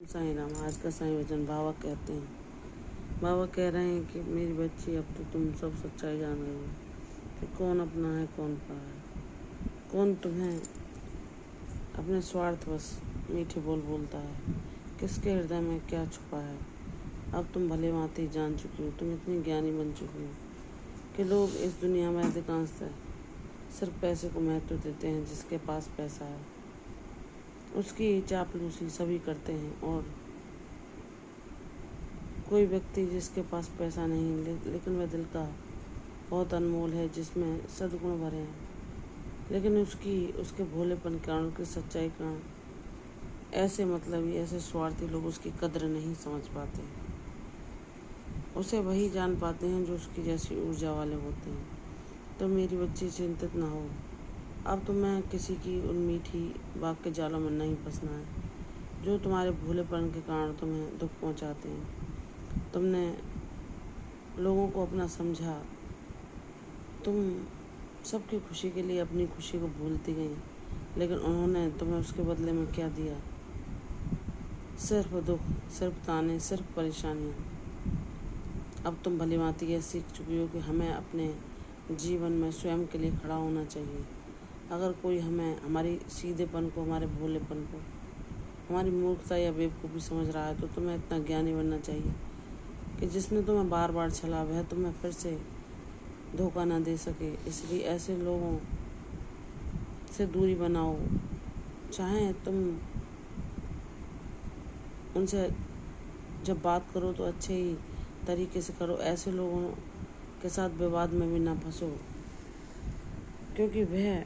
साईं राम। आज का साईं वचन बाबा कहते हैं, बाबा कह रहे हैं कि मेरी बच्ची, अब तो तुम सब सच्चाई जान रही हो कि कौन अपना है कौन पराया है, कौन तुम्हें अपने स्वार्थवश मीठे बोल बोलता है, किसके हृदय में क्या छुपा है। अब तुम भली भांति जान चुकी हो, तुम इतनी ज्ञानी बन चुकी हो कि लोग इस दुनिया में अधिकांशतः सिर्फ पैसे को महत्व देते हैं। जिसके पास पैसा है उसकी चापलूसी सभी करते हैं, और कोई व्यक्ति जिसके पास पैसा नहीं लेकिन वह दिल का बहुत अनमोल है, जिसमें सद्गुण भरे हैं, लेकिन उसके भोलेपन के कारण, उसकी सच्चाई के कारण ऐसे मतलबी, ऐसे स्वार्थी लोग उसकी कद्र नहीं समझ पाते। उसे वही जान पाते हैं जो उसकी जैसी ऊर्जा वाले होते हैं। तो मेरी बच्ची, चिंतित ना हो। अब तुम्हें किसी की उन मीठी बात के जालों में नहीं फंसना है जो तुम्हारे भोलेपन के कारण तुम्हें दुख पहुंचाते हैं। तुमने लोगों को अपना समझा, तुम सबकी खुशी के लिए अपनी खुशी को भूलती गई, लेकिन उन्होंने तुम्हें उसके बदले में क्या दिया? सिर्फ दुख, सिर्फ ताने, सिर्फ परेशानियाँ। अब तुम भली भांति यह सीख चुकी हो कि हमें अपने जीवन में स्वयं के लिए खड़ा होना चाहिए। अगर कोई हमें हमारी सीधेपन को, हमारे भोलेपन को, हमारी मूर्खता या बेवकूफ़ी समझ रहा है, तो तुम्हें इतना ज्ञानी बनना चाहिए कि जिसने तुम्हें बार बार छला वह तुम्हें फिर से धोखा ना दे सके। इसलिए ऐसे लोगों से दूरी बनाओ। चाहे तुम उनसे जब बात करो तो अच्छे ही तरीके से करो। ऐसे लोगों के साथ विवाद में भी ना फंसो, क्योंकि वह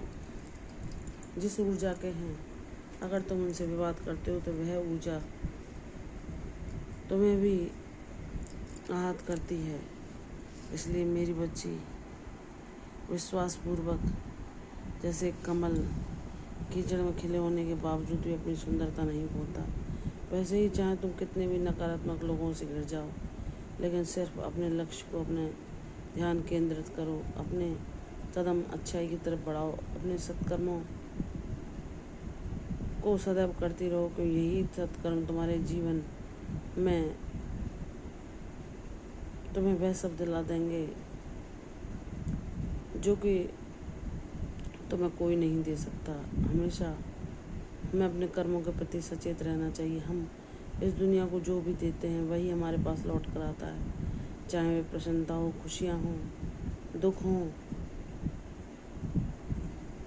जिस ऊर्जा के हैं, अगर तुम उनसे विवाद करते हो तो वह ऊर्जा तुम्हें भी आहत करती है। इसलिए मेरी बच्ची, विश्वासपूर्वक, जैसे कमल कीचड़ में खिले होने के बावजूद भी अपनी सुंदरता नहीं खोता, वैसे ही चाहे तुम कितने भी नकारात्मक लोगों से घिर जाओ, लेकिन सिर्फ अपने लक्ष्य को, अपने ध्यान केंद्रित करो, अपने कदम अच्छाई की तरफ बढ़ाओ, अपने सत्कर्मों को सदैव करती रहो, कि यही सत्कर्म तुम्हारे जीवन में तुम्हें वह सब दिला देंगे जो कि तुम्हें कोई नहीं दे सकता। हमेशा हमें अपने कर्मों के प्रति सचेत रहना चाहिए। हम इस दुनिया को जो भी देते हैं वही हमारे पास लौट कर आता है, चाहे वे प्रसन्नता हो, खुशियाँ हों, दुख हों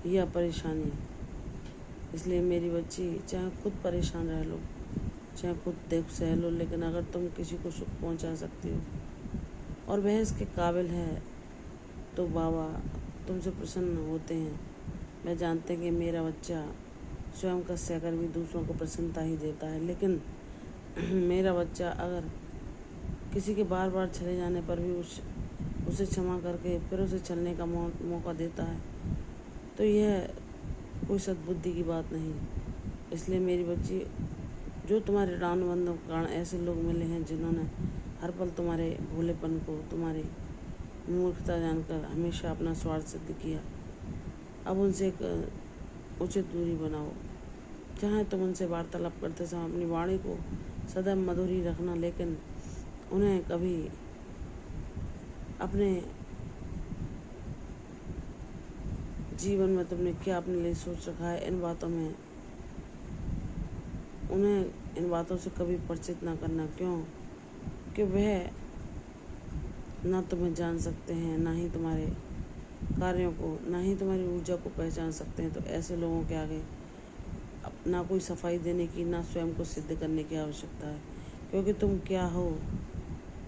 या परेशानियाँ। इसलिए मेरी बच्ची, चाहे खुद परेशान रह लो, चाहे खुद दुख सह लो, लेकिन अगर तुम किसी को सुख पहुंचा सकती हो और वह इसके काबिल है, तो बाबा तुमसे प्रसन्न होते हैं। मैं जानते हैं कि मेरा बच्चा स्वयं का सहकर भी दूसरों को प्रसन्नता ही देता है, लेकिन मेरा बच्चा अगर किसी के बार बार चले जाने पर भी उसे क्षमा करके फिर उसे चलने का मौका देता है, तो यह कोई सद्बुद्धि की बात नहीं। इसलिए मेरी बच्ची, जो तुम्हारे ऋणानुबंधों के कारण ऐसे लोग मिले हैं जिन्होंने हर पल तुम्हारे भोलेपन को, तुम्हारी मूर्खता जानकर हमेशा अपना स्वार्थ सिद्ध किया, अब उनसे एक उचित दूरी बनाओ। चाहे तुम उनसे वार्तालाप करते समय अपनी वाणी को सदैव मधुर ही रखना, लेकिन उन्हें कभी अपने जीवन में तुमने क्या अपने लिए सोच रखा है, उन्हें इन बातों से कभी परिचित ना करना। क्यों? कि वह ना तुम्हें जान सकते हैं, ना ही तुम्हारे कार्यों को, ना ही तुम्हारी ऊर्जा को पहचान सकते हैं। तो ऐसे लोगों के आगे ना कोई सफाई देने की, ना स्वयं को सिद्ध करने की आवश्यकता है, क्योंकि तुम क्या हो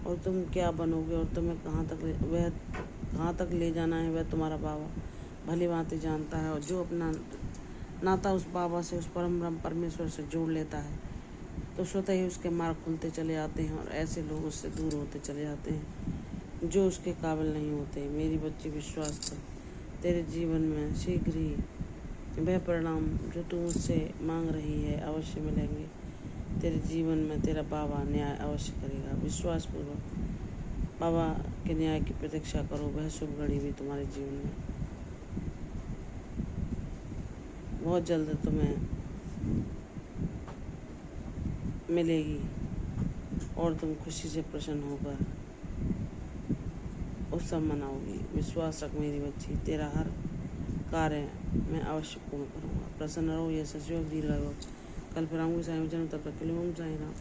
और तुम क्या बनोगे और तुम्हें कहाँ तक ले जाना है, वह तुम्हारा बाबा भली भांति जानता है। और जो अपना नाता उस बाबा से, उस परम ब्रह्म परमेश्वर से जोड़ लेता है, तो स्वतः ही उसके मार्ग खुलते चले आते हैं और ऐसे लोग उससे दूर होते चले जाते हैं जो उसके काबिल नहीं होते। मेरी बच्ची, विश्वास कर, तेरे जीवन में शीघ्र ही वह परिणाम जो तू मुझसे मांग रही है अवश्य मिलेंगे। तेरे जीवन में तेरा बाबा न्याय अवश्य करेगा। विश्वासपूर्वक बाबा के न्याय की प्रतीक्षा करो, वह शुभ घड़ी भी तुम्हारे जीवन में बहुत जल्द तुम्हें मिलेगी और तुम खुशी से प्रसन्न होकर उत्सव मनाओगी। विश्वास रख मेरी बच्ची, तेरा हर कार्य मैं अवश्य पूर्ण करूँगा। प्रसन्न रहो, ये सचयोग दीर्घायु। कल फिर आऊँगी साईं जन्म, तब तक के लिए ओम साईं राम।